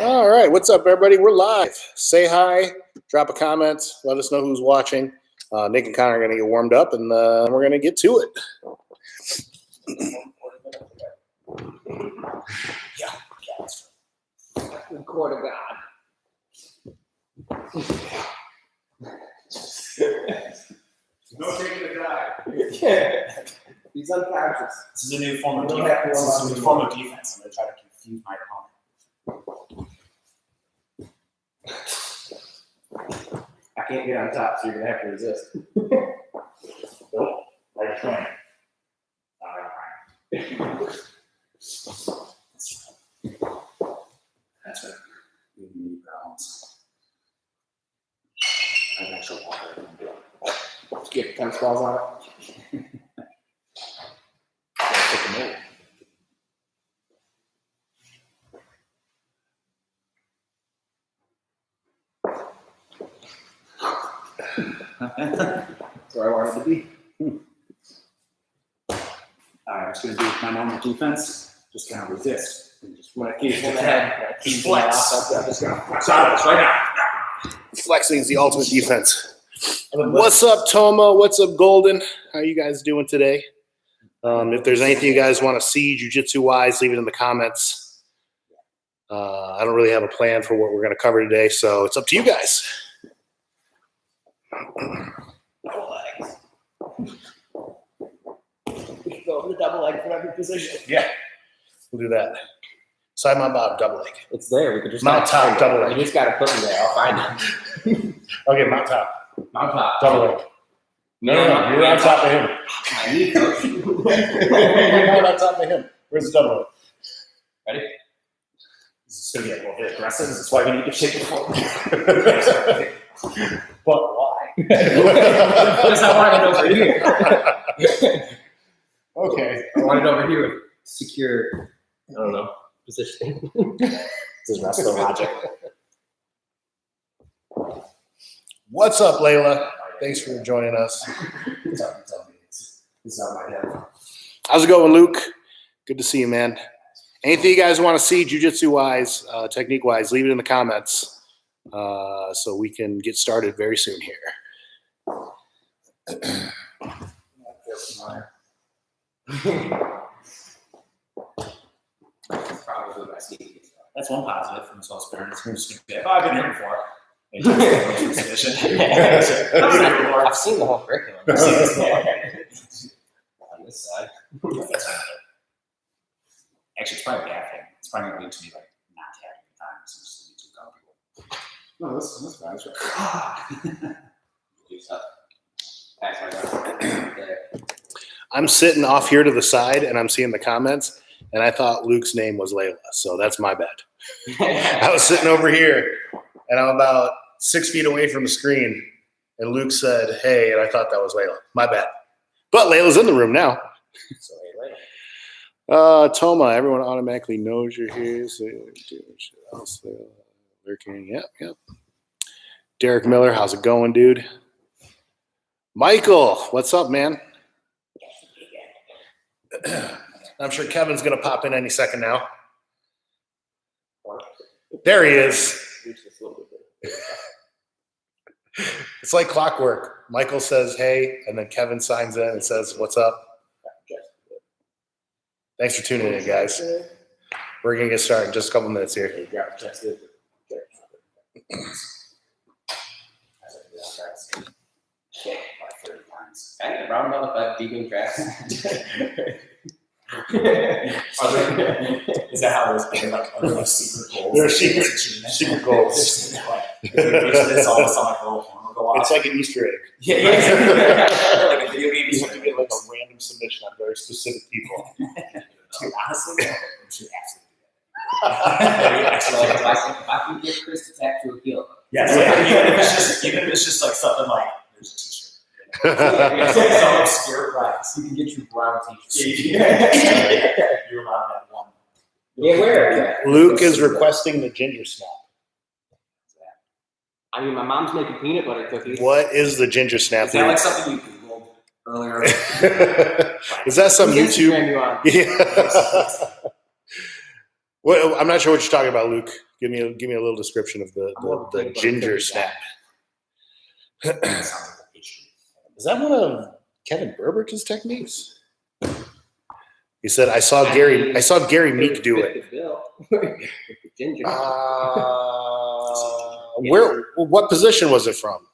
All right, what's up, everybody? We're live. Say hi, drop a comment, let us know who's watching. Nick and Connor are going to get warmed up, and we're going to get to it. Court of God. No taking a dive. He's unconscious. This is a new form of defense. This is a new form of defense. I'm going to try to confuse my opponent. I can't get on top, so you're going to have to resist. Nope. I just went. All right. That's right. You need balance. I have extra water. Get tennis balls on it. Take a minute. That's where I wanted to be. All right, I'm just going to do my normal defense. Just kind of resist. And just When I keep in the head, just flex. I'm just going to flex Right now. Flexing is the ultimate defense. What's up, Toma? What's up, Golden? How are you guys doing today? If there's anything you guys want to see jiu-jitsu-wise, leave it in the comments. I don't really have a plan for what we're going to cover today, so it's up to you guys. double legs. We can go over the double leg from every position. Yeah, we'll do that. Side mount bottom, double leg. It's there. We could just Mount top, double leg. You just got to put them there. I'll find them. Okay, mount top, Mount top. double leg. No, you're on top of him. I need coach. You're not on top of him. Where's the double leg? Ready? This is going to get a little bit aggressive. That's why we need to shake the floor. But why? Because I want it over here. Okay. I want it over here with secure, I don't know, positioning. This is wrestler logic. What's up, Layla? Thanks for joining us. Tell me. It's not my head. How's it going, Luke? Good to see you, man. Anything you guys want to see jiu-jitsu-wise, technique-wise, leave it in the comments so we can get started very soon here. Probably my sneaky. That's one positive from this whole experience. I'm just gonna say, I've been here before. I've seen the whole curriculum. seen this On this side. Actually, it's probably a bad thing. It's probably going to lead to me like not having the time to just be too comfortable. No, that's fine. That's right. I'm sitting off here to the side, and I'm seeing the comments, and I thought Luke's name was Layla, so that's my bad. I was sitting over here, and I'm about 6 feet away from the screen, and Luke said, hey, and I thought that was Layla. My bad. But Layla's in the room now. So, hey, Toma, everyone automatically knows you're here. So lurking. Yep. Derek Miller, how's it going, dude? Michael, what's up, man? I'm sure Kevin's going to pop in any second now. There he is. It's like clockwork. Michael says, hey, and then Kevin signs in and says, what's up? Thanks for tuning in, guys. We're going to get started in just a couple minutes here. I round about if deep tracks. Is that how it is? Like, are there secret goals? There are secret goals. It's almost on my goal. It's like an Easter egg. Yeah. Like a video game. You have to get like a random submission on very specific people. Dude, honestly, we should If I can get Chris to tap to a heel. Yes. Even if it's just like something like there's a t-shirt. Some obscure price. You can get your brown t-shirt. You're allowed that one. Yeah, where? Luke is requesting the ginger snap. I mean, my mom's making peanut butter cookies. What is the ginger snap? Is that like something you Googled? earlier. Is that some Whose YouTube? Instagram you on? Yeah. Well, I'm not sure what you're talking about, Luke. Give me a little description of the ginger snap. Is that one of Kevin Burbich's techniques? He said, "I saw Gary Meek do it." Ginger. What position was it from?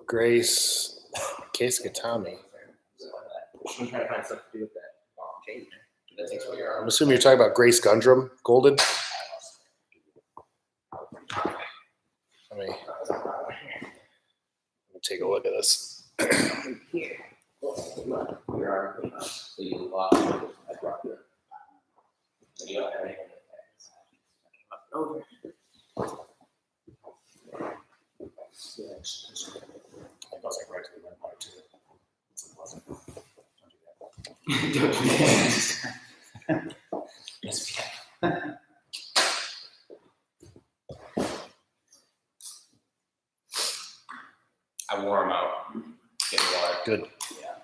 Grace Katami. I'm trying to find stuff to do with that. Change, man. That takes away your I'm assuming you're talking about Grace Gundrum, Golden. Let me take a look at this. Here. Your arm. So you lost. I dropped it. You don't have anything that over. It goes like right to the red part too. Don't do that. Yes, we have. I wore them out. Get the water. Good. Yeah.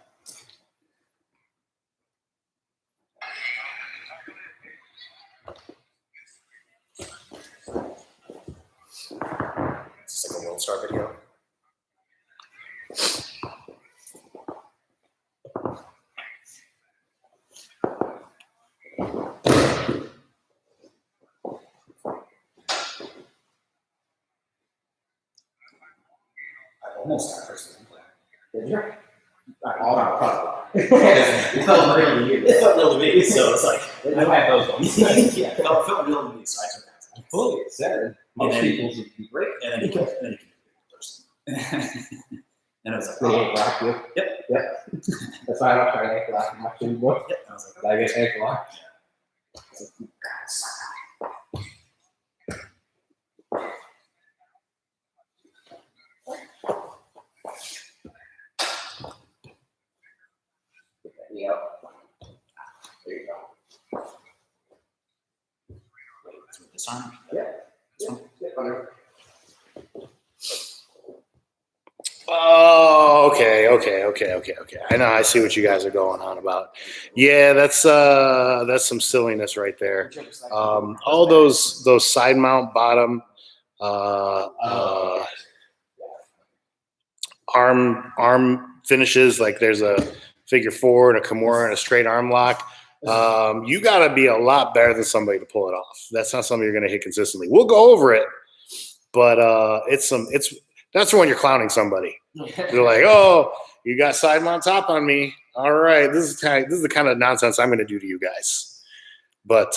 It's like a Lone Star video. I almost got first implant. Did you? All out probably. It felt real to you. It felt real to me, so it's like I've had those ones. yeah, it felt real to me, so I took that. Fully accepted. Most then- people's would be great. And then you can be a person. And it was like, They ain't locked you. Yep. That's why I don't try to ankle lock much anymore. Yep. I was like, I get ankle lock. Yep. There you go. wait, this arm? Yeah. This one? Whatever. Oh, okay. I know. I see what you guys are going on about. Yeah, that's some silliness right there. All those side mount bottom arm finishes, like there's a figure four and a Kimura and a straight arm lock. You got to be a lot better than somebody to pull it off. That's not something you're going to hit consistently. We'll go over it, but that's when you're clowning somebody. You're like, oh, you got side mount top on me. All right, this is the kind of nonsense I'm going to do to you guys. But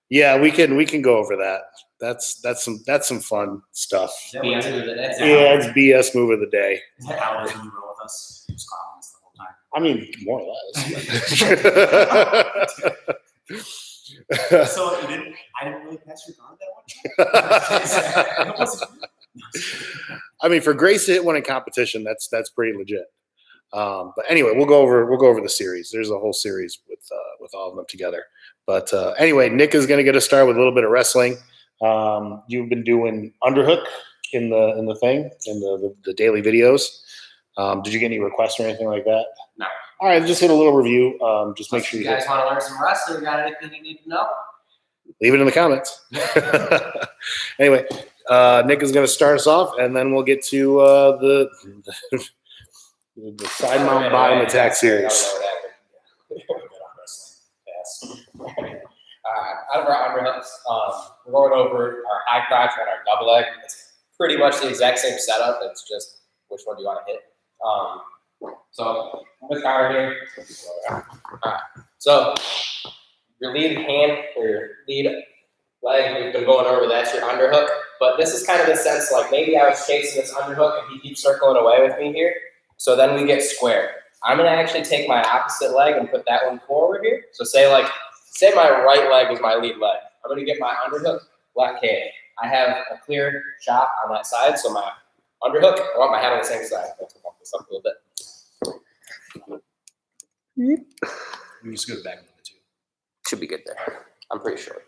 yeah, we can go over that. That's some fun stuff. BS move of the day. Yeah, it's BS move of the day. Is that how it is when you roll with us? You just clown us the whole time. I mean, more or less. So I didn't really pass your guard that one? I mean, for Grace to hit one in competition, that's pretty legit. But anyway, we'll go over the series. There's a whole series with all of them together. But anyway, Nick is going to get us started with a little bit of wrestling. You've been doing underhook in the daily videos. Did you get any requests or anything like that? No. All right, just hit a little review. Just make sure you guys want to learn some wrestling, got anything you need to know? leave it in the comments. Anyway, Nick is going to start us off, and then we'll get to the side mount bottom attack series. Out of our underhooks, we're going over our high crotch and our double leg. It's pretty much the exact same setup. It's just which one do you want to hit. So with counter here. All right. So your lead hand or your lead leg, we've been going over, that's your underhook. But this is kind of the sense like maybe I was chasing this underhook and he keeps circling away with me here. So then we get square. I'm going to actually take my opposite leg and put that one forward here. So say my right leg is my lead leg. I'm going to get my underhook, left hand. I have a clear shot on that side. So my underhook, I want my hand on the same side. Let's bump this up a little bit. You just go back into the two. Should be good there. I'm pretty sure.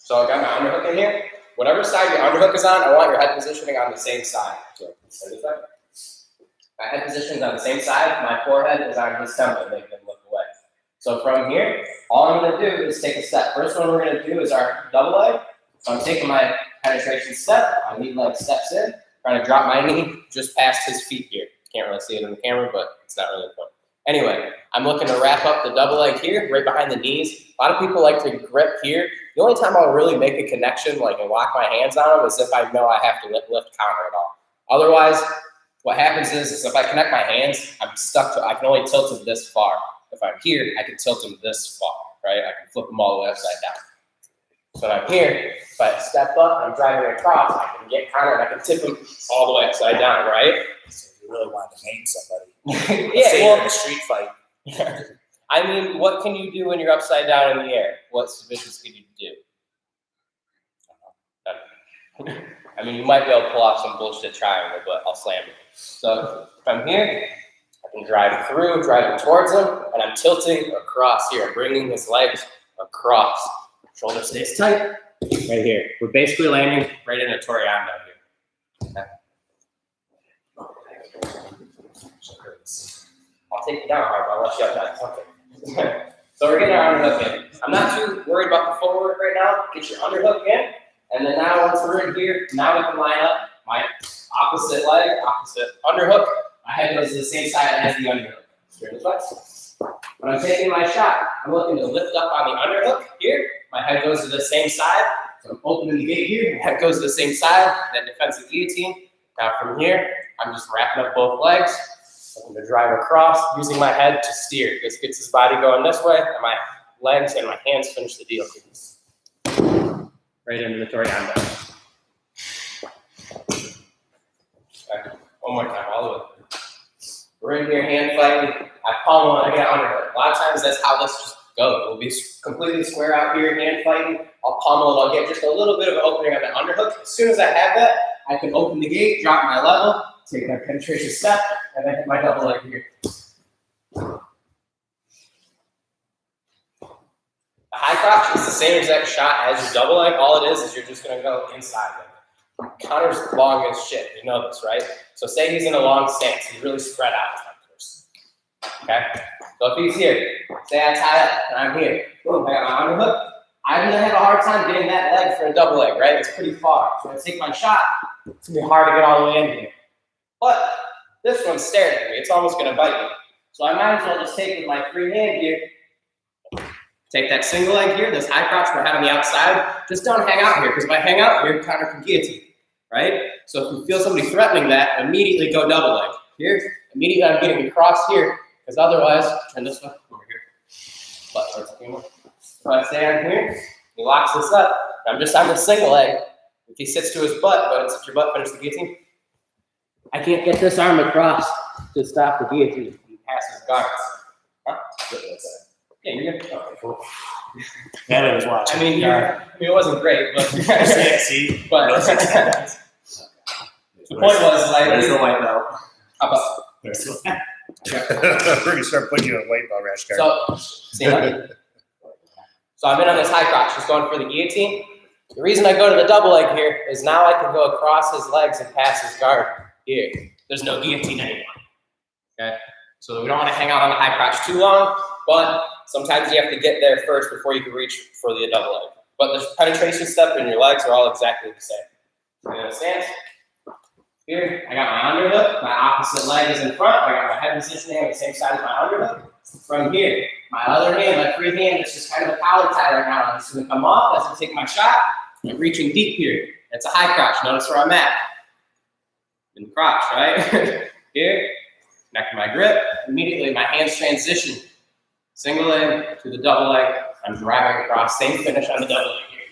So I got my underhook in here. Whatever side your underhook is on, I want your head positioning on the same side. So my head position is on the same side. My forehead is on his temple, making him look away. So from here, all I'm going to do is take a step. First one we're going to do is our double leg. So I'm taking my penetration step. My lead leg steps in. Trying to drop my knee just past his feet here. Can't really see it in the camera, but it's not really important. Anyway, I'm looking to wrap up the double leg here, right behind the knees. A lot of people like to grip here. The only time I'll really make a connection, like and lock my hands on them, is if I know I have to lift counter at all. Otherwise, what happens is if I connect my hands, I'm stuck to, I can only tilt them this far. If I'm here, I can tilt them this far, right? I can flip them all the way upside down. So when I'm here, if I step up, I'm driving across, I can get counter, and I can tip them all the way upside down, right? So if you really wanted to name somebody, Yeah, say well, you're in a street fight. I mean, what can you do when you're upside down in the air? What submissions can you do? I mean, you might be able to pull off some bullshit triangle, but I'll slam it. So if I'm here, I can drive through, driving towards him, and I'm tilting across here, bringing his legs across. Shoulder stays tight, right here. We're basically landing right in a Toriando here. Okay. I'll take you down hard, but I'll let you up that. Okay. So we're getting our underhook in. I'm not too worried about the footwork right now. Get your underhook in, and then now once we're in here, now we can line up my opposite leg, opposite underhook. My head goes to the same side as the underhook. Straight as flex. When I'm taking my shot, I'm looking to lift up on the underhook here. My head goes to the same side. So I'm opening the gate here. My head goes to the same side. That defends the guillotine. Now from here, I'm just wrapping up both legs. Looking to drive across, using my head to steer. This gets his body going this way, and my legs and my hands finish the deal. Right into the Toriando. Okay. One more time, all the way. We're in here hand fighting. I palm one, I get underhook. A lot of times that's how this just goes. We'll be completely square out here, hand fighting. I'll pummel it. I'll get just a little bit of an opening on the underhook. As soon as I have that, I can open the gate, drop my level, take my penetration step, and then hit my double leg here. The high crouch is the same exact shot as your double leg. All it is you're just going to go inside leg. Counter's long as shit. You know this, right? So say he's in a long stance. He's really spread out as that person. Okay? So if he's here, say I tie up and I'm here. Boom, I got my underhook. I'm going to have a hard time getting that leg for a double leg, right? It's pretty far. So when I take my shot, it's going to be hard to get all the way in here. But this one's staring at me. It's almost going to bite me. So I might as well just take with my free hand here. Take that single leg here, this high crouch we're having on the outside. Just don't hang out here, because if I hang out here, counter can guillotine, right? So if you feel somebody threatening that, immediately go double leg. Here, immediately I'm getting across here, because otherwise, turn this way, over here. Butt towards the camera. So I stay on here, he locks this up, I'm just on the single leg. If he sits to his butt, but it's your butt finish the guillotine, I can't get this arm across to stop the guillotine. He passes guards. Huh? Yeah, you're good. Okay, cool. Yeah, I was watching. I mean, it wasn't great, but see, but no, the point was like, there's the white belt. how about There's the We're gonna start putting you in white belt rash guard. So I'm in on this high crouch, just going for the guillotine. The reason I go to the double leg here is now I can go across his legs and pass his guard here. There's no guillotine anymore. Okay, so we don't want to hang out on the high crouch too long, but sometimes you have to get there first before you can reach for the double leg. But the penetration step and your legs are all exactly the same. So you understand? Here, I got my underhook. My opposite leg is in front. I got my head positioning on the same side as my underhook. From here, my other hand, my free hand, is just kind of a collar tie right now. I'm just going to come off as I take my shot. I'm reaching deep here. It's a high crouch. Notice where I'm at. In the crotch, right? Here, connecting my grip. Immediately, my hands transition. Single leg to the double leg. I'm driving across. Same finish on the double leg here.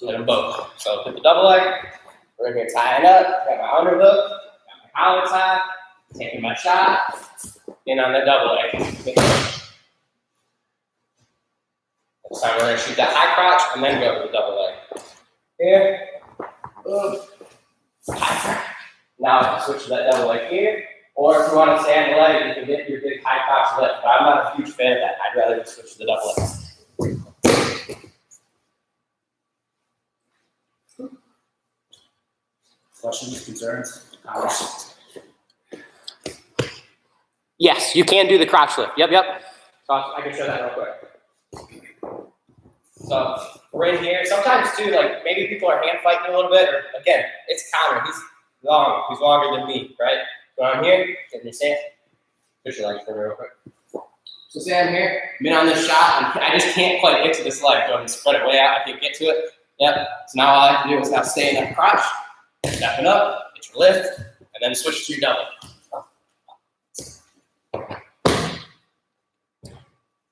Hit them both. So hit the double leg. We're going to tie it up. Got my underhook. Got my collar tie. Taking my shot. In on the double leg. This time we're going to shoot that high crouch and then go to the double leg. Here. Boom. High crouch. Now I can switch to that double leg here. Or if you want to stay on the leg, you can get your big high crouch lift. But I'm not a huge fan of that. I'd rather just switch to the double leg. Questions, concerns, comments? Yes, you can do the crotch lift. Yep. So I can show that real quick. So we're in here. Sometimes too, like maybe people are hand fighting a little bit, or again, it's counter. He's long. He's longer than me, right? So I'm here, getting your stance. Push your legs for me real quick. So say I'm here, I'm in on this shot, and I just can't quite get to this leg. Go ahead and spread it way out. I can't get to it. Yep. So now all I have to do is now stay in that crotch, step it up, get your lift, and then switch to your double.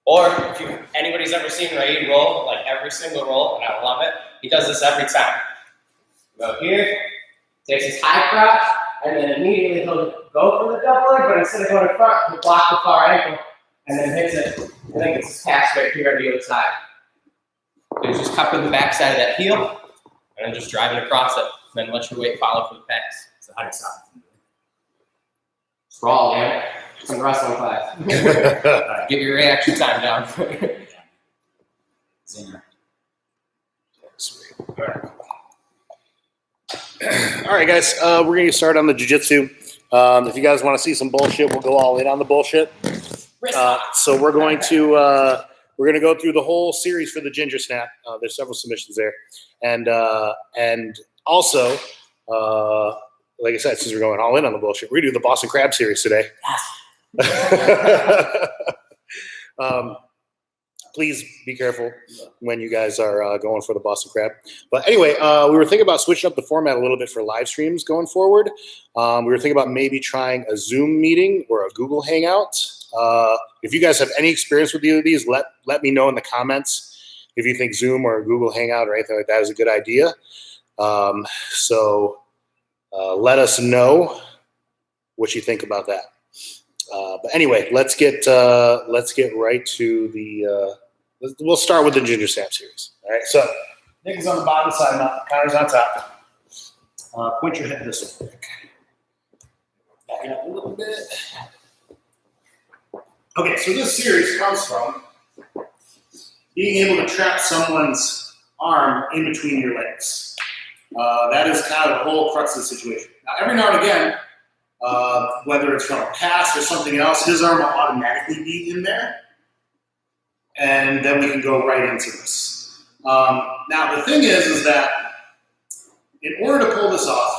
Or if anybody's ever seen Raid roll, like every single roll, and I love it, he does this every time. Go here, takes his high crotch, and then immediately he'll go for the double leg, but instead of going in front, he'll block the far ankle, and then hits it. I think it's his pass right here on the other side. So he's just cupping the back side of that heel, and then just driving across it, and then let your weight follow for the pass. So how do you stop? Sprawl, man. Some wrestling class. Get your reaction time down. Zinger. Sweet. All right, guys. We're going to get started on the jiu-jitsu. If you guys want to see some bullshit, we'll go all in on the bullshit. So we're going to go through the whole series for the Ginger Snap. There's several submissions there, and also, like I said, since we're going all in on the bullshit, we're going to do the Boston Crab series today. Please be careful when you guys are going for the Boston Crab. But anyway, we were thinking about switching up the format a little bit for live streams going forward. We were thinking about maybe trying a Zoom meeting or a Google Hangout. If you guys have any experience with either of these, let me know in the comments if you think Zoom or Google Hangout or anything like that is a good idea. So let us know what you think about that. But anyway, let's get right to the. We'll start with the Ginger Snap series. All right. So Nick is on the bottom side, Connor's on top. Point your head this way. Back it up a little bit. Okay, so this series comes from being able to trap someone's arm in between your legs. That is kind of the whole crux of the situation. Now, every now and again, whether it's from a pass or something else, his arm will automatically be in there, and then we can go right into this. Now, the thing is that in order to pull this off,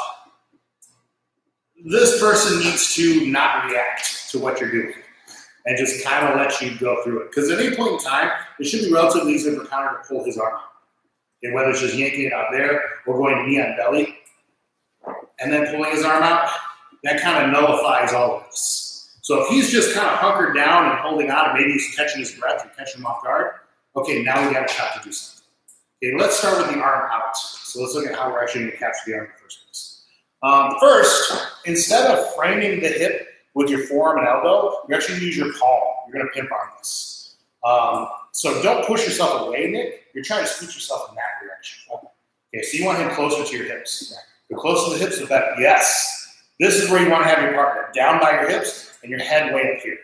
this person needs to not react to what you're doing and just kind of let you go through it. Because at any point in time, it should be relatively easy for Connor to pull his arm out. And whether it's just yanking it out there or going to knee on belly and then pulling his arm out, that kind of nullifies all of this. So if he's just kind of hunkered down and holding on, and maybe he's catching his breath and catching him off guard, okay, now we got a shot to do something. Okay, let's start with the arm out. So let's look at how we're actually going to capture the arm in the first place. First, instead of framing the hip with your forearm and elbow, you're actually going to use your palm. You're going to pimp arm this. So don't push yourself away, Nick. You're trying to scoot yourself in that direction. Okay, so you want him closer to your hips. The closer to the hips, the better. Yes. This is where you want to have your partner, down by your hips and your head way up here.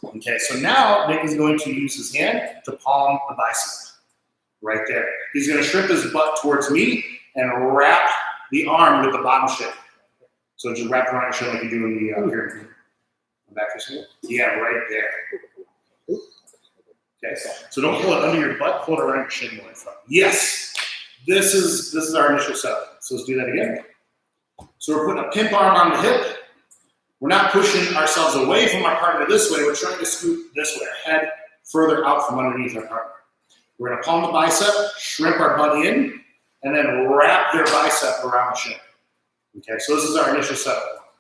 Okay, so now Nick is going to use his hand to palm the bicep. Right there. He's going to shrimp his butt towards me and wrap the arm with the bottom shin. So just wrap around your shin like you do in the pyramid. Back this way. Yeah, right there. Okay, so don't pull it under your butt, pull it around your shin more in front. Yes, this is our initial setup. So let's do that again. So we're putting a pimp arm on the hip. We're not pushing ourselves away from our partner this way. We're trying to scoot this way, our head further out from underneath our partner. We're going to palm the bicep, shrimp our butt in, and then wrap their bicep around the shin. Okay, so this is our initial setup.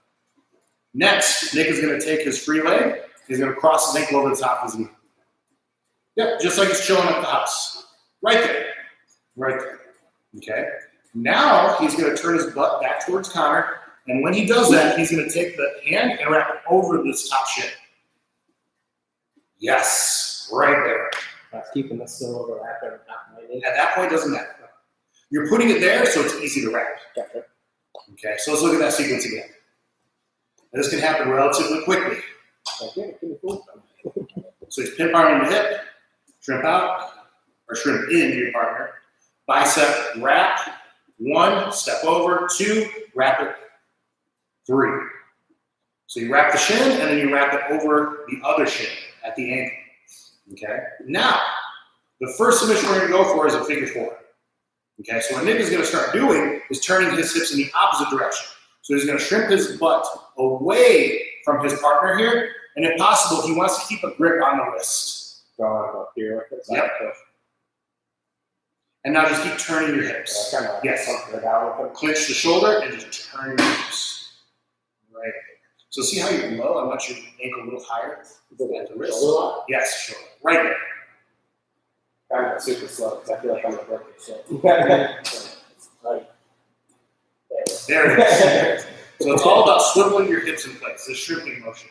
Next, Nick is going to take his free leg. He's going to cross his ankle over the top of his knee. Yep, just like he's chilling at the house. Right there. Right there. Okay. Now he's going to turn his butt back towards Connor. And when he does that, he's going to take the hand and wrap it over this top shin. Yes. Right there. That's keeping the still overlap every time. At that point, it doesn't matter. You're putting it there so it's easy to wrap. Gotcha. Okay, so let's look at that sequence again. And this can happen relatively quickly. So he's pin palming the hip, shrimp out, or shrimp into your partner. Bicep wrap, 1, step over, 2, wrap it, 3. So you wrap the shin, and then you wrap it over the other shin at the ankle. Okay? Now, the first submission we're going to go for is a figure 4. Okay, so what Nick is going to start doing is turning his hips in the opposite direction. So he's going to shrimp his butt away from his partner here, and if possible, he wants to keep a grip on the wrist. Going up here like this. Yep. And now just keep turning your hips. Yes. Clinch the shoulder and just turn your hips. Right. So see how you're low? I want your ankle a little higher. At the wrist. Yes, shoulder. Right there. Kind of super slow because I feel like I'm a broken shit. Right. There it is. So it's all about swiveling your hips in place, this shrimping motion,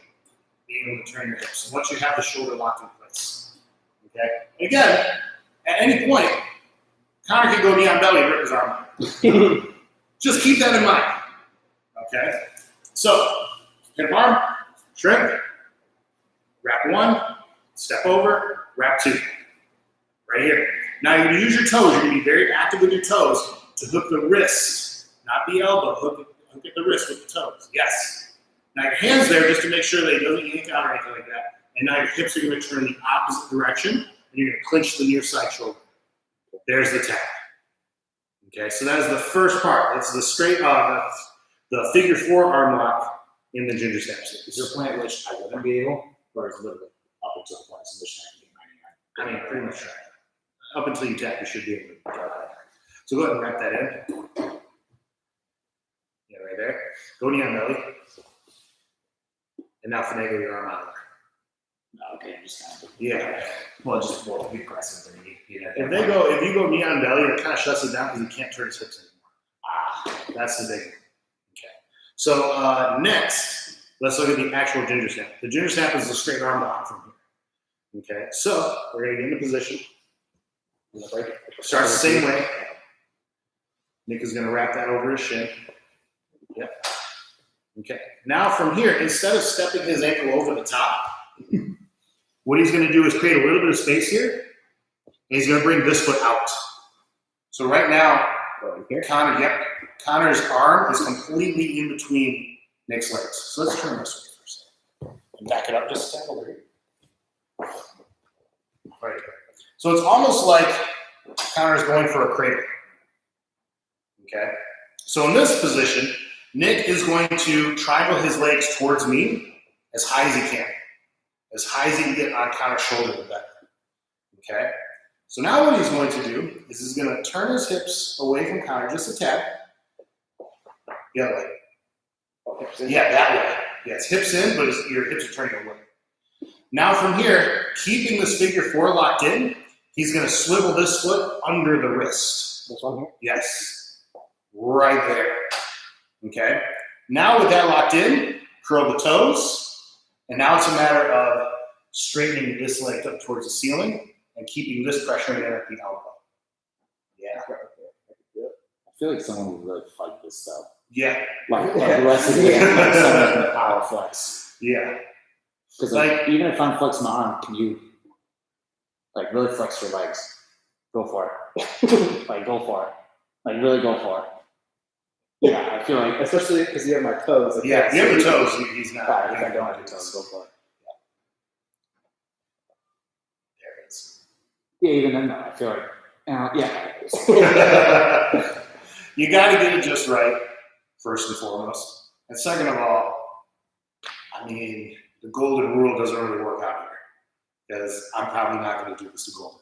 being able to turn your hips. And once you have the shoulder locked in place. Okay? And again, at any point, Connor can go knee on belly and rip his arm out. Just keep that in mind. Okay? So, hip arm, shrimp, wrap 1, step over, wrap 2. Right here. Now you're going to use your toes. You're going to be very active with your toes to hook the wrist, not the elbow. Hook at the wrist with the toes. Yes. Now your hands there just to make sure they don't yank out or anything like that. And now your hips are going to turn the opposite direction, and you're going to clinch the near side shoulder. There's the tap. Okay, so that is the first part. That's the straight the figure 4 arm lock in the ginger snap series. Is there a point at which I wouldn't be able, or is it literally up until the point of submission I can get my knee on? I mean, pretty much right. Up until you tap, you should be able to get that. So go ahead and wrap that in. Yeah, right there. Go knee on belly. And now finagle your arm out. Okay, just kind of. Yeah. Well, just more aggressive than you know. If you go knee on belly, it kind of shuts it down because he can't turn his hips anymore. That's the big one. Okay. So next, let's look at the actual ginger snap. The ginger snap is the straight arm lock from here. Okay. So we're going to get into position. Start the same way. Nick is going to wrap that over his shin. Yep. Okay. Now from here, instead of stepping his ankle over the top, what he's going to do is create a little bit of space here, and he's going to bring this foot out. So right now, Connor's arm is completely in between Nick's legs. So let's turn this way first. And back it up just a step over here. Right. So it's almost like Connor's going for a cradle. Okay? So in this position, Nick is going to triangle his legs towards me as high as he can. As high as he can get on Connor's shoulder, the better. Okay? So now what he's going to do is he's going to turn his hips away from Connor just a tad. The other way. Yeah, that way. Yes, hips in, but your hips are turning away. Now from here, keeping this figure 4 locked in, he's going to swivel this foot under the wrist. This one here? Yes. Right there. Okay? Now with that locked in, curl the toes. And now it's a matter of straightening this leg up towards the ceiling and keeping this pressure in at the elbow. Yeah. I feel like someone would really fight this stuff. Yeah. Like the rest of the game, like someone in the power flex. Yeah. Because like, even if I'm flexing my arm, can you like really flex your legs? Go for it. Like go for it. Like really go for it. Yeah, I feel like especially because you have my toes. Like yeah, you have the toes. He's not. If I don't have the toes, go for it. Yeah. There it is. Yeah, even then, I feel like, yeah. You got to get it just right, first and foremost. And second of all, I mean, the golden rule doesn't really work out here because I'm probably not going to do this to golden.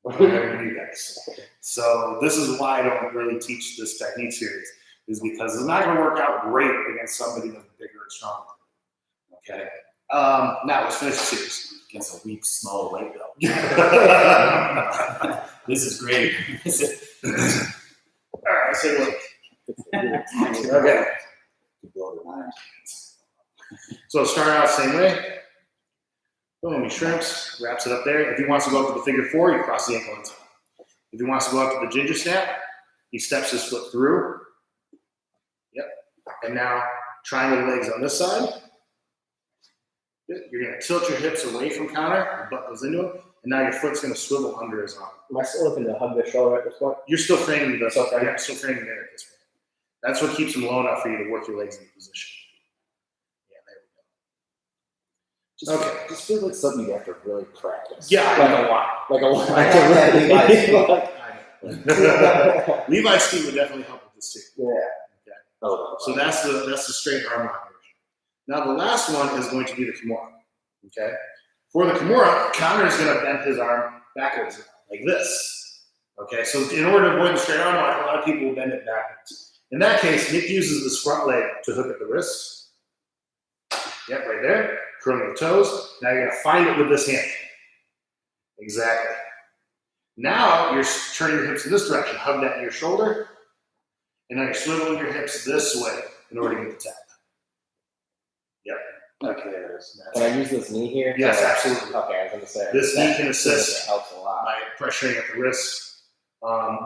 Whatever you guys. So this is why I don't really teach this technique series, is because it's not going to work out great against somebody that's bigger and stronger. Okay. Now let's finish the series. Against a weak, small weight though. This is great. All right, so look. Okay. So start out same way. Boom, he shrimps, wraps it up there. If he wants to go up to the figure 4, you cross the ankle on top. If he wants to go up to the ginger snap, he steps his foot through. Yep. And now triangle the legs on this side. You're going to tilt your hips away from Connor, your butt goes into him, and now your foot's going to swivel under his arm. Am I still looking to hug the shoulder at this point? You're still framing the Still framing. yeah, still framing there at this point. That's what keeps him low enough for you to work your legs into position. Yeah, there we go. Okay. Just feels like something you have to really practice. Yeah, I know. Like a lot. I got that Levi's Levi's feet would definitely help with this too. Yeah. Oh, So that's the straight arm lock version. Now the last one is going to be the Kimura. Okay. For the Kimura, Connor is going to bend his arm backwards like this. Okay. So in order to avoid the straight arm lock, a lot of people will bend it backwards. In that case, Nick uses this front leg to hook at the wrist. Yep, right there. Curling the toes. Now you're going to find it with this hand. Exactly. Now you're turning your hips in this direction. Hug that in your shoulder. And now you're swiveling your hips this way in order to get the tap. Yep. okay, there it is. Can I use this knee here? Yes, absolutely. Okay, I was gonna say This knee can It assist helps a lot. by pressuring at the wrist.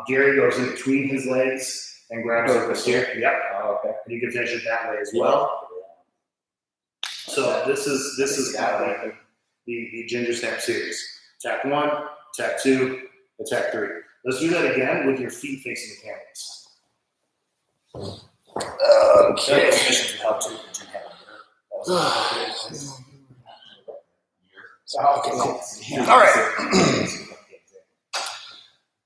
Gary goes in between his legs and grabs the wrist here. Yep. Oh, okay. And you can finish it that way as well. So this is kind of like the Ginger Snap series. Attack 1, attack 2, attack 3. Let's do that again with your feet facing the canvas. Okay. Positions would help too. Okay, cool. All right.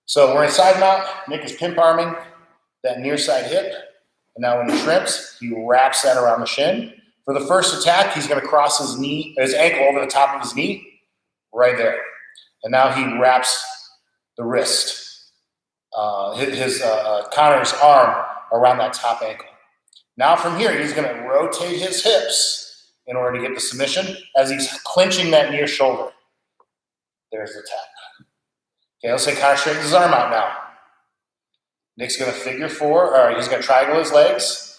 So we're in side mount. Nick is pimp arming that near side hip. And now when he shrimps, he wraps that around the shin. For the first attack, he's going to cross his ankle over the top of his knee, right there. And now he wraps the wrist, Connor's arm around that top ankle. Now from here, he's going to rotate his hips in order to get the submission as he's clinching that near shoulder. There's the tap. Okay, let's say Connor straightens his arm out now. Nick's going to figure 4, or he's going to triangle his legs.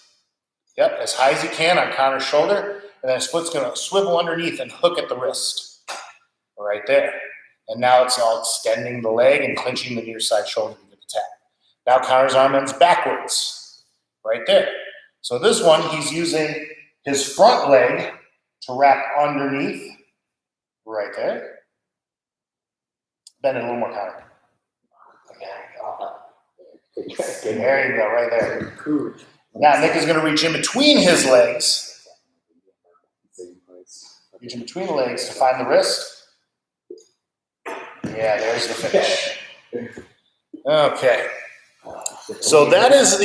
Yep, as high as he can on Connor's shoulder, and then his foot's going to swivel underneath and hook at the wrist. Right there. And now it's all extending the leg and clinching the near side shoulder to get the tap. Now Connor's arm ends backwards. Right there. So this one, he's using his front leg to wrap underneath. Right there. Bend it a little more, Connor. There you go, right there. Now Nick is going to reach in between his legs. Reach in between the legs to find the wrist. Yeah, there's the finish. Okay. So that is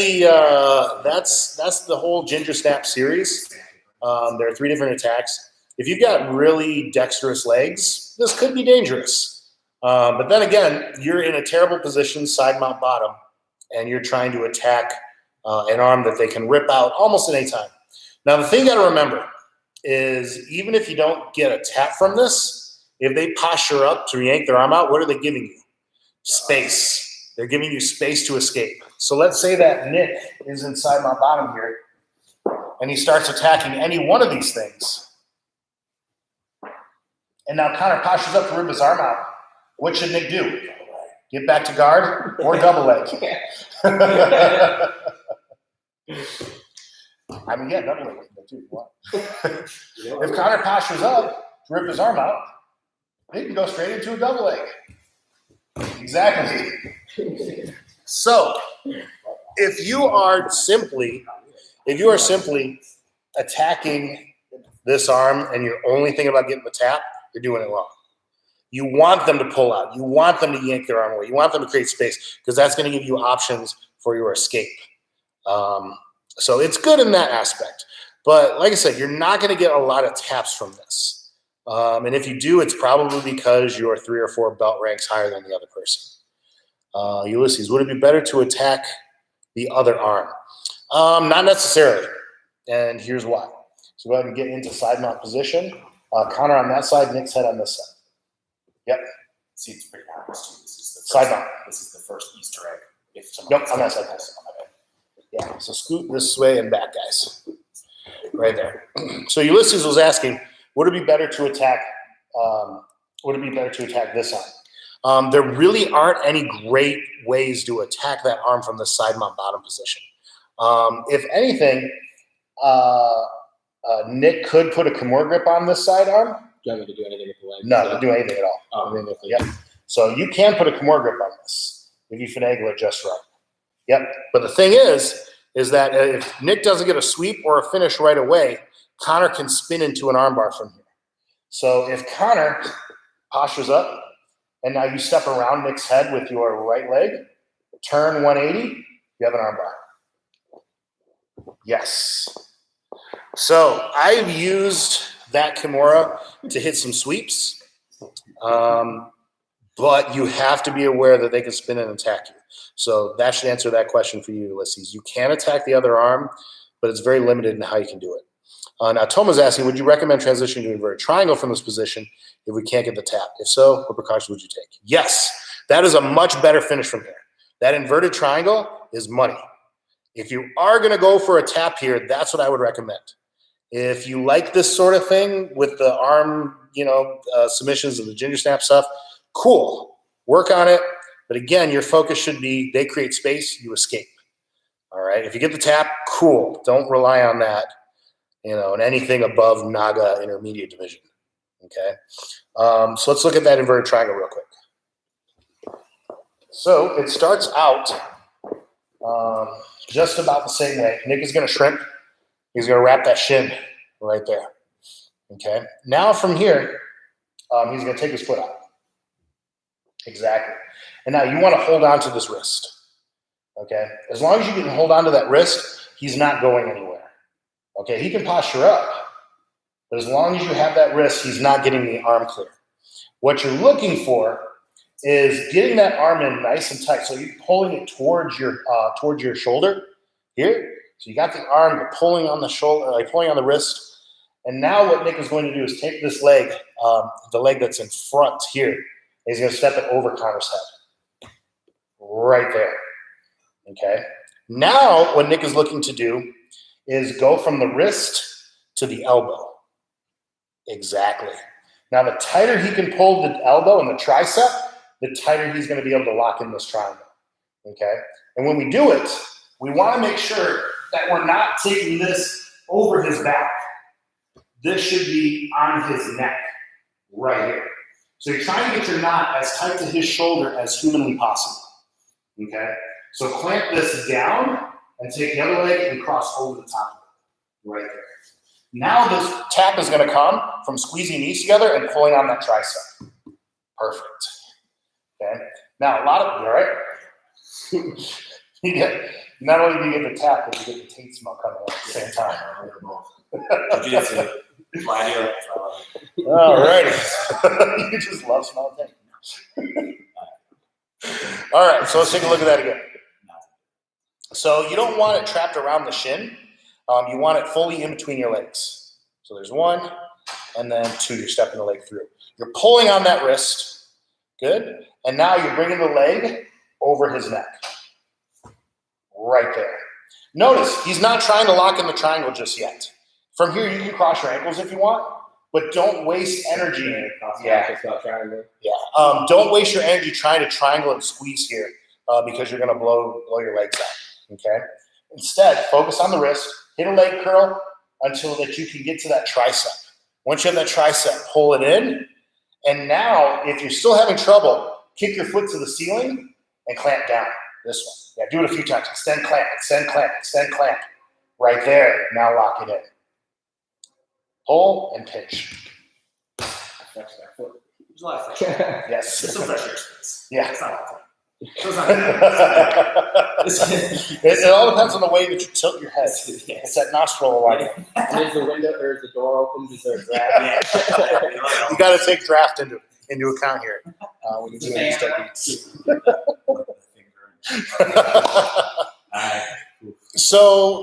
that's the whole Ginger Snap series. There are 3 different attacks. If you've got really dexterous legs, this could be dangerous. But then again, you're in a terrible position, side mount bottom, and you're trying to attack an arm that they can rip out almost at any time. Now, the thing you got to remember is even if you don't get a tap from this, if they posture up to yank their arm out, what are they giving you? Space. They're giving you space to escape. So let's say that Nick is inside my bottom here, and he starts attacking any one of these things. And now Connor postures up to rip his arm out. What should Nick do? Get back to guard or double leg? I mean, yeah, double leg too. If Connor postures up to rip his arm out, he can go straight into a double leg. Exactly. So, if you are simply attacking this arm and you're only thinking about getting the tap, you're doing it wrong. You want them to pull out. You want them to yank their arm away. You want them to create space because that's going to give you options for your escape. So it's good in that aspect. But like I said, you're not going to get a lot of taps from this. And if you do, it's probably because you're 3 or 4 belt ranks higher than the other person. Ulysses, would it be better to attack the other arm? Not necessarily. And here's why. So go ahead and get into side mount position. Connor on that side, Nick's head on this side. Yep. See, it's pretty obvious too. Side mount. This is the first Easter egg. If Yep, on that side. Yeah, so scoot this way and back, guys. Right there. So Ulysses was asking, would it be better to attack this arm? There really aren't any great ways to attack that arm from the side mount bottom position. If anything, Nick could put a Kimura grip on this sidearm. Do you want me to do anything with the leg? No, don't do anything at all. Yep. So you can put a Kimura grip on this if you finagle it just right. Yep. But the thing is that if Nick doesn't get a sweep or a finish right away, Connor can spin into an armbar from here. So if Connor postures up and now you step around Nick's head with your right leg, turn 180, you have an armbar. Yes. So I've used that Kimura to hit some sweeps, but you have to be aware that they can spin and attack you. So that should answer that question for you, Ulysses. You can attack the other arm, but it's very limited in how you can do it. Now, Toma's asking, would you recommend transitioning to inverted triangle from this position if we can't get the tap? If so, what precautions would you take? Yes, that is a much better finish from here. That inverted triangle is money. If you are going to go for a tap here, that's what I would recommend. If you like this sort of thing with the arm, submissions and the ginger snap stuff, cool. Work on it. But again, your focus should be they create space, you escape. All right. If you get the tap, cool. Don't rely on that, and anything above Naga intermediate division. Okay. So let's look at that inverted triangle real quick. So it starts out just about the same way. Nick is going to shrimp. He's going to wrap that shin right there. Okay. Now from here, he's going to take his foot out. Exactly. And now you want to hold on to this wrist. Okay. As long as you can hold on to that wrist, he's not going anywhere. Okay. He can posture up, but as long as you have that wrist, he's not getting the arm clear. What you're looking for is getting that arm in nice and tight. So you're pulling it towards your shoulder here. So you got the arm, you're pulling on the shoulder, like pulling on the wrist. And now what Nick is going to do is take this leg, the leg that's in front here, and he's going to step it over Connor's head. Right there. Okay. Now what Nick is looking to do is go from the wrist to the elbow. Exactly. Now the tighter he can pull the elbow and the tricep, the tighter he's going to be able to lock in this triangle. Okay. And when we do it, we want to make sure that we're not taking this over his back. This should be on his neck, right here. So you're trying to get your knot as tight to his shoulder as humanly possible, okay? So clamp this down and take the other leg and cross over the top, right there. Now this tap is gonna come from squeezing knees together and pulling on that tricep. Perfect, okay? Now a lot of, all right? Not only do you get the tap, but you get the taint smell coming at the same time. All righty. You just love smelling taint. All right, so let's take a look at that again. So you don't want it trapped around the shin. You want it fully in between your legs. So there's one, and then two, you're stepping the leg through. You're pulling on that wrist. Good. And now you're bringing the leg over his neck. Right there. Notice he's not trying to lock in the triangle just yet. From here, you can cross your ankles if you want, but don't waste energy. Don't waste your energy trying to triangle and squeeze here because you're going to blow your legs out. Okay. Instead, focus on the wrist. Hit a leg curl until that you can get to that tricep. Once you have that tricep, pull it in. And now, if you're still having trouble, kick your foot to the ceiling and clamp down. This one. Yeah, do it a few times. Extend, clamp, extend, clamp, extend, clamp. Right there. Now lock it in. Pull and pinch. There's a lot of fresh air. Yes. There's some fresh air space. Yeah. It's not all the time. It all depends on the way that you tilt your head. It's that nostril alignment. And is the window or is the door open? Is there a draft? You got to take draft into account here when you're doing these techniques. So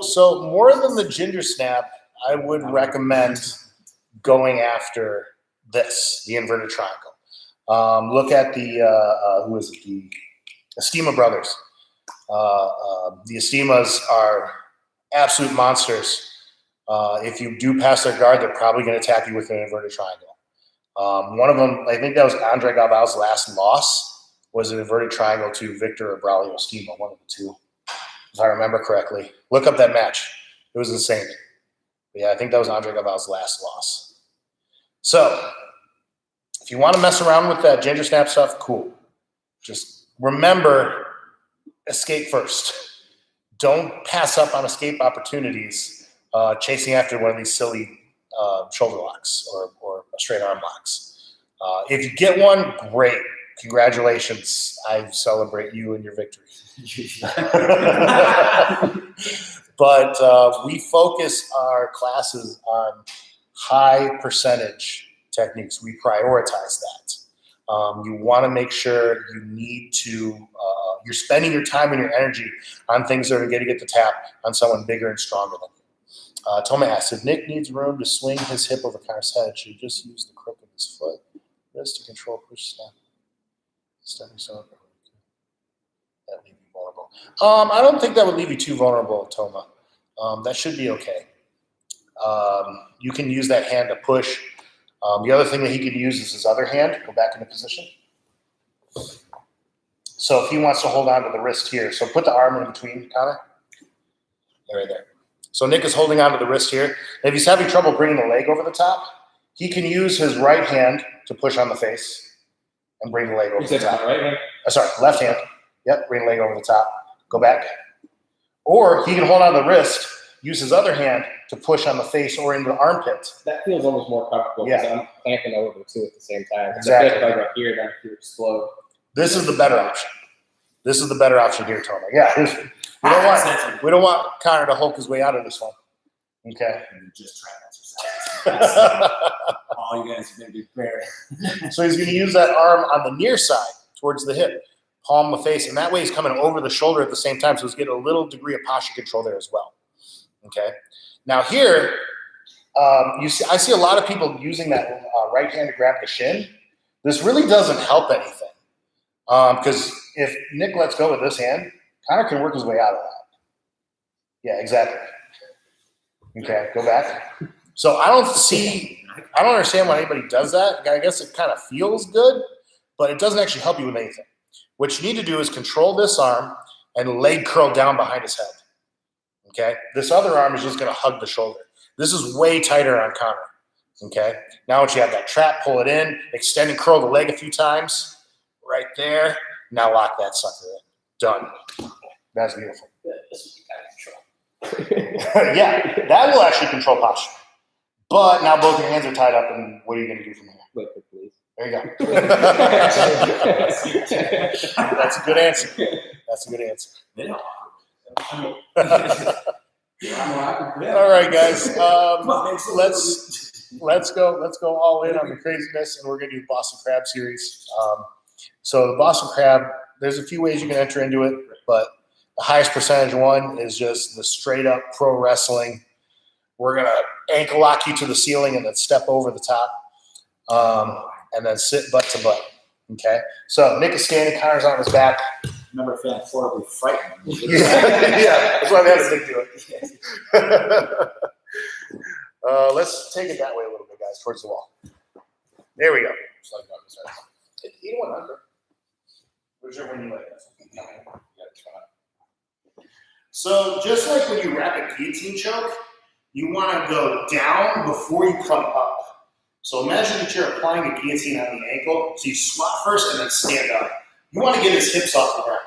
more than the ginger snap, I would recommend going after this, the inverted triangle. Look at the who is it? The Estima brothers. The Estimas are absolute monsters. If you do pass their guard, they're probably going to tap you with an inverted triangle. One of them, I think that was Andre Galval's last loss, was an inverted triangle to Victor or Braulio Estima, one of the two, if I remember correctly. Look up that match. It was insane. But yeah, I think that was Andre Galval's last loss. So if you want to mess around with that ginger snap stuff, cool. Just remember, escape first. Don't pass up on escape opportunities chasing after one of these silly shoulder locks or straight arm locks. If you get one, great. Congratulations. I celebrate you and your victory. But we focus our classes on high percentage techniques. We prioritize that. You want to make sure you're spending your time and your energy on things that are going to get the tap on someone bigger and stronger than you. Toma asks, if Nick needs room to swing his hip over Connor's head, should he just use the crook of his foot, wrist to control push snap? Stepping stone. That leave you vulnerable. I don't think that would leave you too vulnerable, Toma. That should be okay. You can use that hand to push. The other thing that he could use is his other hand. Go back into position. So if he wants to hold on to the wrist here, so put the arm in between, Connor. Right there. So Nick is holding on to the wrist here. If he's having trouble bringing the leg over the top, he can use his right hand to push on the face and bring the leg over the top. Right hand? Sorry, left hand. Yep, bring the leg over the top. Go back. Or he can hold on to the wrist, use his other hand to push on the face or into the armpit. That feels almost more comfortable because I'm clanking over too at the same time. Exactly. If I go here, then if you explode. This is the better option. This is the better option here, Toma. Yeah, we don't want Connor to Hulk his way out of this one. Okay. Just try exercise. All you guys are going to be prepared. So he's going to use that arm on the near side towards the hip, palm the face, and that way he's coming over the shoulder at the same time, so he's getting a little degree of posture control there as well. Okay. Now here, I see a lot of people using that right hand to grab the shin. This really doesn't help anything because if Nick lets go with this hand, Connor can work his way out of that. Yeah, exactly. Okay, go back. So I don't understand why anybody does that. I guess it kind of feels good, but it doesn't actually help you with anything. What you need to do is control this arm and leg curl down behind his head. Okay? This other arm is just going to hug the shoulder. This is way tighter on Connor. Okay? Now once you have that trap, pull it in, extend and curl the leg a few times. Right there. Now lock that sucker in. Done. That's beautiful. Yeah, that will actually control posture. But now both your hands are tied up, and what are you going to do from here? Wait, please. There you go. That's a good answer. That's a good answer. All right, guys. Let's go all in on the craziness, and we're going to do Boston Crab series. So the Boston Crab, there's a few ways you can enter into it, but the highest percentage one is just the straight up pro wrestling. We're going to ankle lock you to the ceiling and then step over the top and then sit butt to butt. Okay? So Nick is standing, Connor's on his back. I remember feeling horribly frightened. Yeah, that's why we had to stick to it. Let's take it that way a little bit, guys, towards the wall. There we go. Either one under. Whichever one you like. So just like when you wrap a guillotine choke, you want to go down before you come up. So imagine that you're applying a guillotine on the ankle. So you squat first and then stand up. You want to get his hips off the ground.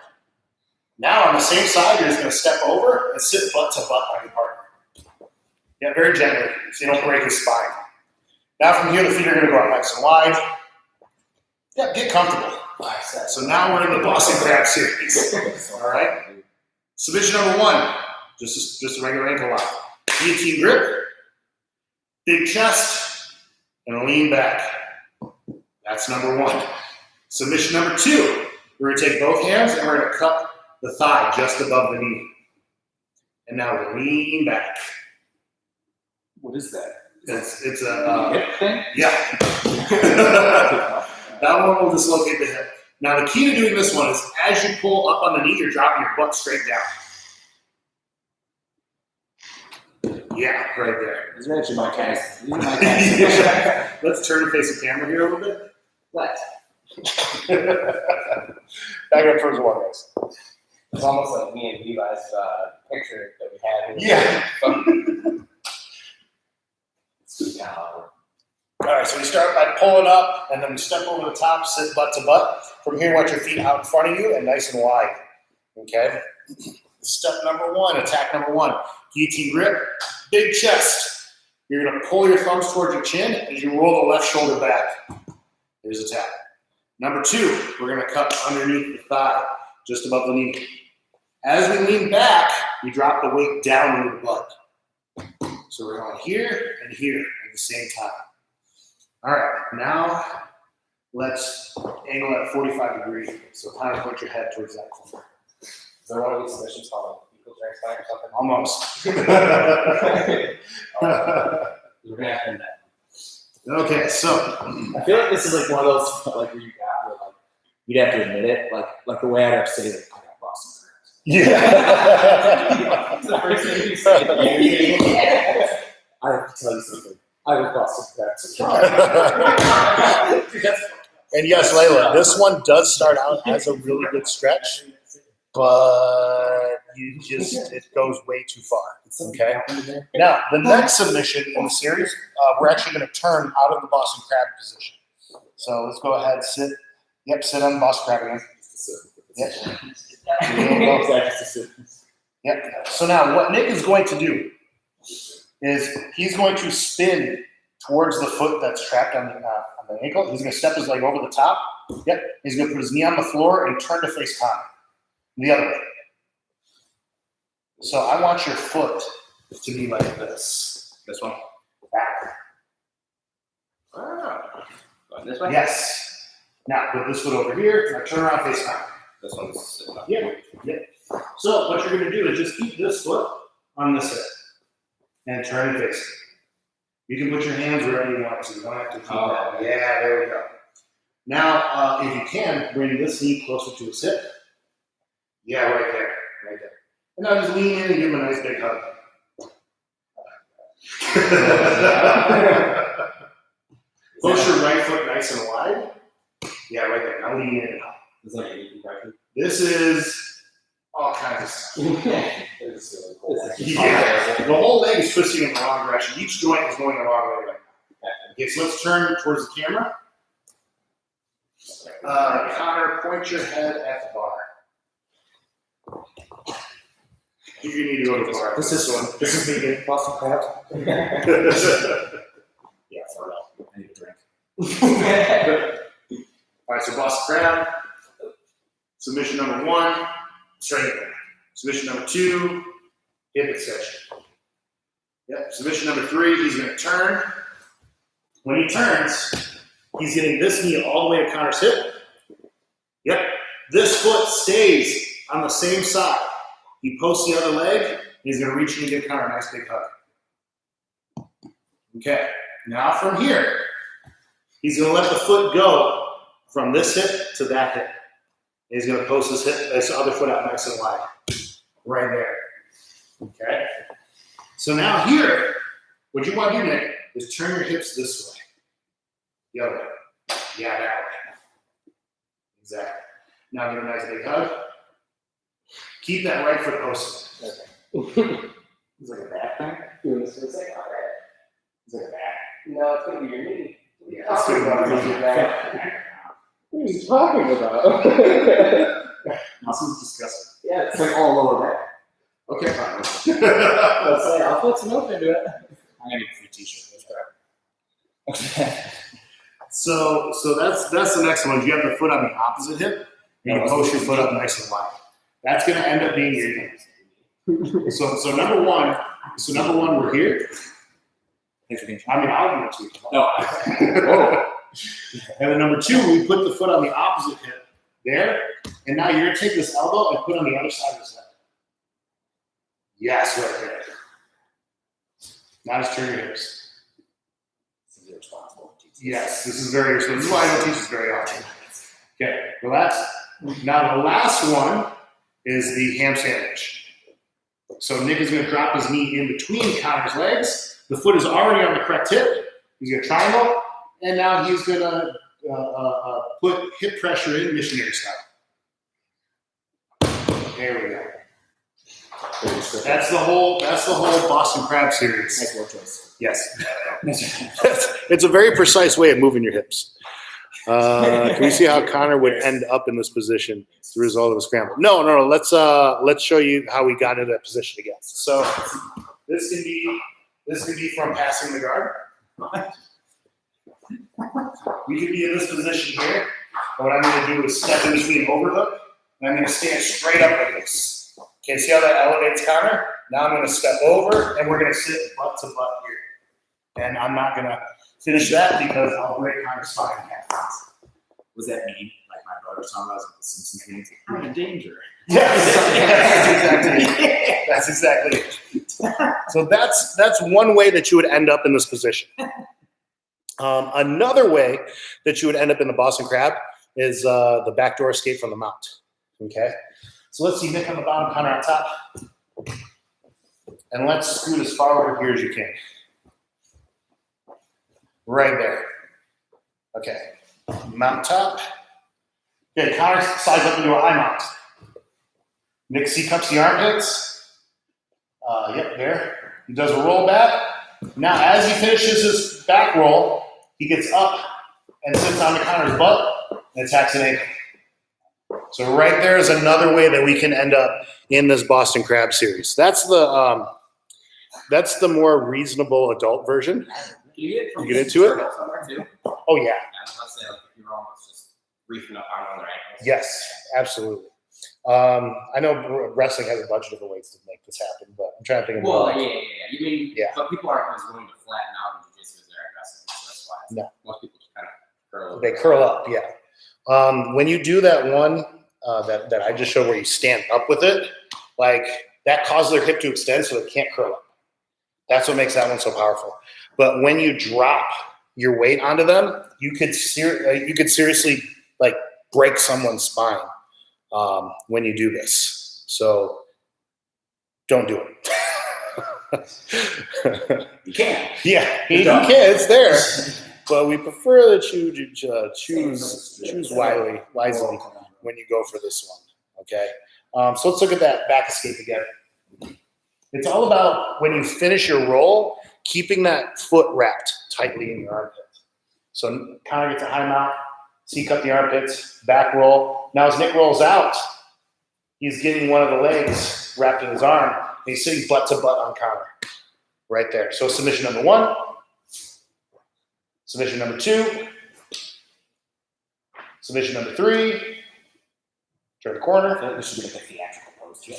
Now on the same side, you're just going to step over and sit butt to butt on your partner. Yeah, very gently, so you don't break his spine. Now from here, the feet are going to go out nice and wide. Yeah, get comfortable. So now we're in the Boston Crab series. All right. Submission number one, just a regular ankle lock. Guillotine grip, big chest, and lean back. That's number one. Submission number two, we're going to take both hands and we're going to cup the thigh just above the knee. And now lean back. What is that? It's a hip thing? Yeah. That one will dislocate the hip. Now the key to doing this one is as you pull up on the knee, you're dropping your butt straight down. Yeah, right there. These are actually my cast. Yeah. Let's turn and face the camera here a little bit. What? Back up towards the wall, guys. It's almost like me and Levi's picture that we had. Yeah. Yeah. All right, so we start by pulling up, and then we step over the top, sit butt to butt. From here, want your feet out in front of you and nice and wide. Okay? Step number one, attack number one. Guillotine grip, big chest. You're going to pull your thumbs towards your chin as you roll the left shoulder back. Here's attack. Number two, we're going to cut underneath the thigh, just above the knee. As we lean back, we drop the weight down into the butt. So we're going here and here at the same time. All right, now let's angle at 45 degrees. So kind of point your head towards that corner. Is there one of these submissions called like equal transplant or something? Almost. We're gonna have to end that. Okay, so I feel like this is like one of those like where you got where like you'd have to admit it, like the way I'd have to say like I got Boston crabs. yeah. It's the first thing you say. I have to tell you something. I was Boston crabs. And yes, Layla, this one does start out as a really good stretch, but it goes way too far. Okay. Now, the next submission in the series, we're actually going to turn out of the Boston Crab position. So let's go ahead, sit. Yep, sit on the Boston Crab again. Yep. Yep. So now, what Nick is going to do is he's going to spin towards the foot that's trapped on the ankle. He's going to step his leg over the top. Yep. He's going to put his knee on the floor and turn to face Connor. The other way. So I want your foot to be like this. This one? Back. Ah. Going this way? Yes. Now put this foot over here. Now turn around face Connor. This one's sitting up. Yep. Yep. So what you're going to do is just keep this foot on this hip and turn and face it. You can put your hands wherever you want to. You don't have to keep that. Yeah, there we go. Now, if you can, bring this knee closer to his hip. Yeah, right there. Right there. And now just lean in and give him a nice big hug. Push your right foot nice and wide. Yeah, right there. Now lean in and hug. Is that an impression? This is all kinds of stuff. It's really cool. Yeah, the whole leg is twisting in the wrong direction. Each joint is going the wrong way right now. Okay, so let's turn towards the camera. Connor, point your head at the bar. You need to go to the bar. This is one. This is me getting Boston crab. Yeah, for real. I need a drink. All right, so Boston crab. Submission number one, straight leg. Submission number two, hip extension. Yep. Submission number three, he's going to turn. When he turns, he's getting this knee all the way to Connor's hip. Yep. This foot stays on the same side. He posts the other leg, and he's going to reach in and give Connor a nice big hug. Okay. Now from here, he's going to let the foot go from this hip to that hip. He's going to post this other foot out nice and wide. Right there. Okay? So now here, what you want to do, Nick, is turn your hips this way. The other way. Yeah, that way. Exactly. Now give a nice big hug. Keep that right foot posted. Okay. It's like a back thing. Doing this for a second. It's like a back. No, it's gonna be your knee. Yeah, let's do it. What are you talking about? This is disgusting. Yeah, it's like all lower back. Okay, fine. Let's say I'll put some up into it. I'm gonna need a free t-shirt. So that's the next one. You have the foot on the opposite hip. You're gonna post your foot up nice and wide. That's gonna end up being your knee. So number one, we're here. Thanks for being I mean, I'll give it to you. No. Whoa. And then number two, we put the foot on the opposite hip there, and now you're gonna take this elbow and put it on the other side of his head. Yes, right there. Now just turn your hips. This is irresponsible. Yes, this is very responsible. This is why I don't teach this very often. Okay, relax. Now the last one is the ham sandwich. So Nick is going to drop his knee in between Connor's legs. The foot is already on the correct hip. He's going to triangle, and now he's going to put hip pressure in missionary style. There we go. That's the whole Boston Crab series. Nice word choice. Yes. It's a very precise way of moving your hips. Can we see how Connor would end up in this position as a result of a scramble? No. Let's show you how we got into that position again. So this can be from passing the guard. We could be in this position here. And what I'm going to do is step in between overhook, and I'm going to stand straight up like this. Okay, see how that elevates Connor? Now I'm going to step over, and we're going to sit butt to butt here. And I'm not going to finish that because I'll break Connor's spine in half. What does that mean? Like my brother talking about the Simpsons means I'm in danger. Yes, that's exactly it. So that's one way that you would end up in this position. Another way that you would end up in the Boston Crab is the backdoor escape from the mount. Okay, so let's see Nick on the bottom, Connor on top, and let's scoot as far over here as you can. Right there. Okay, mount top. Okay, Connor slides up into an eye mount. Nick C cups the armpits. Yep, there. He does a roll back. Now, as he finishes his back roll, he gets up and sits on the Connor's butt and attacks an ankle. So right there is another way that we can end up in this Boston Crab series. That's the more reasonable adult version. You get into it? Somewhere too. Oh yeah. Let's say like if you're almost just reefing up on other ankles. Yes, absolutely. I know wrestling has a bunch of different ways to make this happen, but I'm trying to think of Well, more. yeah. You mean, Yeah. but people aren't as willing to flatten out in jiu-jitsu as they're in wrestling. So that's why. No. Most people just kind of curl. They curl up, yeah. When you do that one that I just showed where you stand up with it, like that causes their hip to extend so they can't curl up. That's what makes that one so powerful. But when you drop your weight onto them, you could seriously like break someone's spine when you do this. So don't do it. You can. Yeah, you can. It's there. But we prefer that you choose wisely when you go for this one. Okay. So let's look at that back escape again. It's all about when you finish your roll, keeping that foot wrapped tightly in your armpit. So Connor gets a high mount, C cup the armpits, back roll. Now as Nick rolls out, he's getting one of the legs wrapped in his arm, and he's sitting butt to butt on Connor. Right there. So submission number 1. Submission number 2. Submission number 3. Turn the corner. This should be like a theatrical pose too.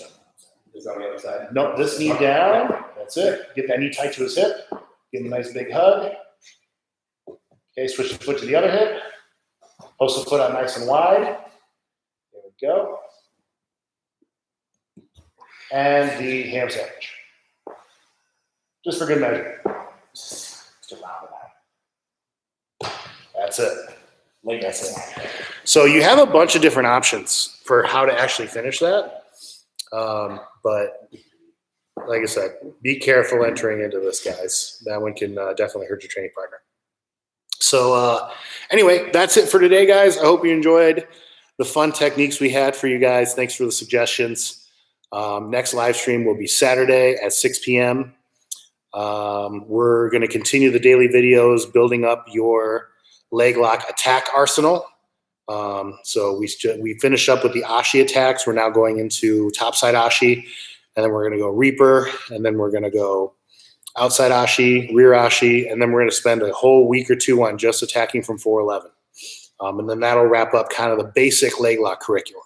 Is on the other side. Nope, this knee down. That's it. Get that knee tight to his hip. Give him a nice big hug. Okay, switch the foot to the other hip. Post the foot out nice and wide. There we go. And the ham sandwich. Just for good measure. Just around that. That's it. Like that's it. So you have a bunch of different options for how to actually finish that. But like I said, be careful entering into this, guys. That one can definitely hurt your training partner. So anyway, that's it for today, guys. I hope you enjoyed the fun techniques we had for you guys. Thanks for the suggestions. Next live stream will be Saturday at 6 p.m. We're going to continue the daily videos, building up your leg lock attack arsenal. So we finished up with the Ashi attacks. We're now going into topside Ashi, and then we're going to go Reaper, and then we're going to go outside Ashi, rear Ashi, and then we're going to spend a whole week or two on just attacking from 411. And then that'll wrap up kind of the basic leg lock curriculum.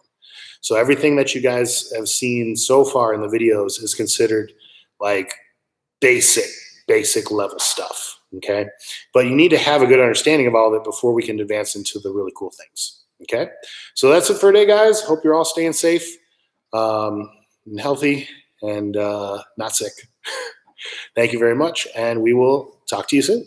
So everything that you guys have seen so far in the videos is considered like basic level stuff. Okay. But you need to have a good understanding of all of it before we can advance into the really cool things. Okay. So that's it for today, guys. Hope you're all staying safe and healthy and not sick. Thank you very much. And we will talk to you soon.